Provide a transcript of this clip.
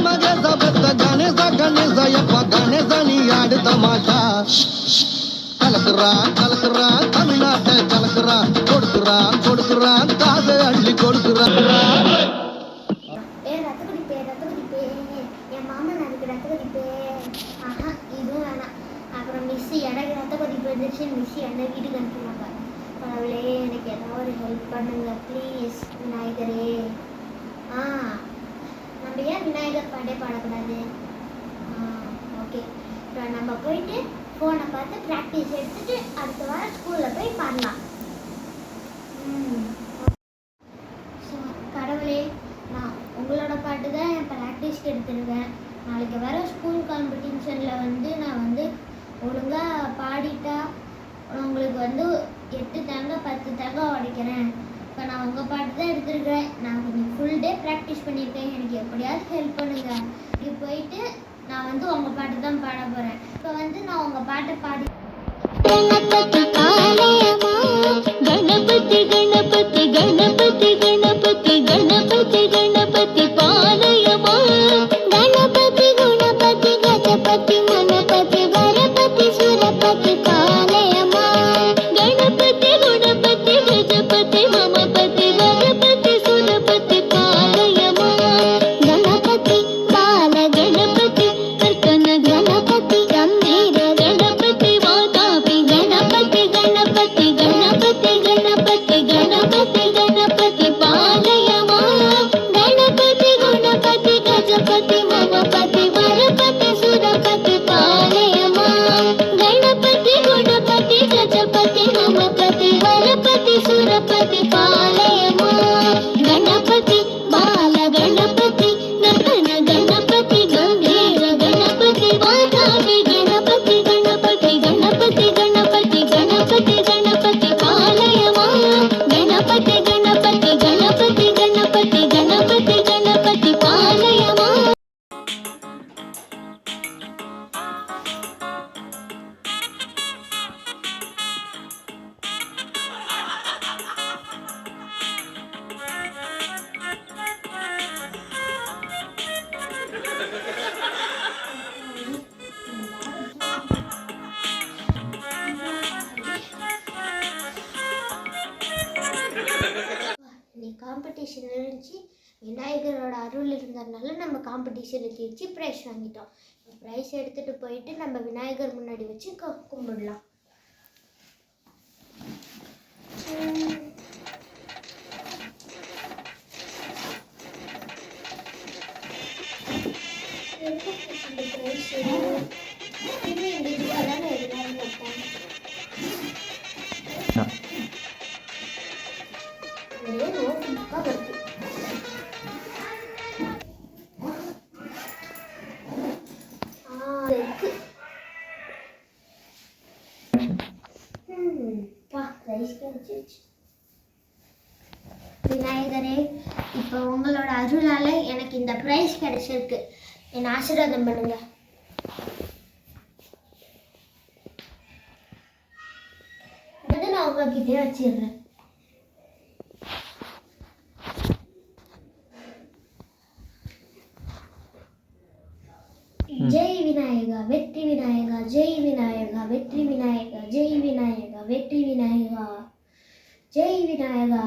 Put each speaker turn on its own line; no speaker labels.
மகேச பெத்த கணேச கணேச எப்ப கணேசனி ஆடு தமாஷா கலக்குறான் கலக்குறான் தமிழ்நாட்டை கலக்குறான் கொடுக்குறான் கொடுக்குறான் காசை அள்ளி கொடுக்குறான்.
என் மாமன் அதுக்கு ரத்த கொதிப்பு இதுவும் வேணாம். அப்புறம் மிஸ்ஸு எனக்கு ரத்த கொதிப்பு வந்துச்சு, மிஸ்ஸு என்ன வீட்டுக்கு அனுப்பினாங்க. கடவுளே எனக்கு ஏதாவது ஒரு ஹெல்ப் பண்ணுங்க ப்ளீஸ் விநாயகரே. நம்ம ஏன் விநாயகர் பாட்டே பாடக்கூடாது? ஓகே, இப்போ நம்ம போயிட்டு ஃபோனை பார்த்து ப்ராக்டிஸ் எடுத்துட்டு அடுத்த வாரம் ஸ்கூலில் போய் பாடலாம். கடவுளே, நான் உங்களோட பாட்டு தான் என் ப்ராக்டிஸ்க்கு எடுத்துருவேன். நாளைக்கு வர ஸ்கூல் காம்படிஷனில் நான் ஒழுங்காக பாடிட்டா உங்களுக்கு 8 தேங்க 10 தேங்க உடைக்கிறேன். இப்போ நான் உங்கள் பாட்டு தான் எடுத்துருக்கேன். நான் கொஞ்சம் ஃபுல் டே ப்ராக்டிஸ் பண்ணியிருக்கேன். எனக்கு எப்படியாவது ஹெல்ப் பண்ணுங்கள். இப்போ போயிட்டு நான் உங்கள் பாட்டு தான் பாட போகிறேன். இப்போ நான் உங்கள் பாட்டை பாடி கணபதி கணபதி கணபதி கணபதி கணபதி கணபதி கணபதி பாலயமா கணபதி குணபதி கஜபதி மனபதி வரபதி சுரபதி பாலயமா கணபதி குணபதி கஜபதி மமபதி வரபதி சுரபதி பாலயமா கணபதி பால கணபதி கர்த்தன கணபதி கம்பீர கணபதி வாதாபி கணபதி கணபதி கணபதி கணபதி கணபதி கணபதி பாலயமா கணபதி குணபதி கஜபதி மமபதி வரபதி சுரபதி பாலயமா கணபதி குணபதி கஜபதி மமபதி வரபதி சுரபதி பாலயமா கணபதி பால கணபதி நர்த்தன கணபதி கம்பீர கணபதி வாதாபி கணபதி கணபதி கணபதி கணபதி கணபதி கணபதி பாலயமா கணபதி கணபதி கணபதி கணபதி கணபதி கணபதி பாலயமா. இன்னைக்கு காம்படிஷன் இருந்துச்சு. விநாயகரோட அருள் இருந்ததுனால நம்ம காம்படிஷனுக்கு வச்சு ப்ரைஸ் வாங்கிட்டோம். ப்ரைஸ் எடுத்துகிட்டு போயிட்டு நம்ம விநாயகர் முன்னாடி வச்சு கும்பிடலாம். விநாயகரே, இப்போ உங்களோட அருளால எனக்கு இந்த பிரைஸ் கிடைச்சிருக்கு. என்னை ஆசீர்வாதம் பண்ணுங்க. நான் உங்ககிட்டே வச்சிடுறேன். ஜெய் விநாயகா வெற்றி விநாயகா ஜெய் விநாயகா வெற்றி விநாயகா ஜெய் விநாயகா வெற்றி விநாயகா ஜெய் விநாயகா.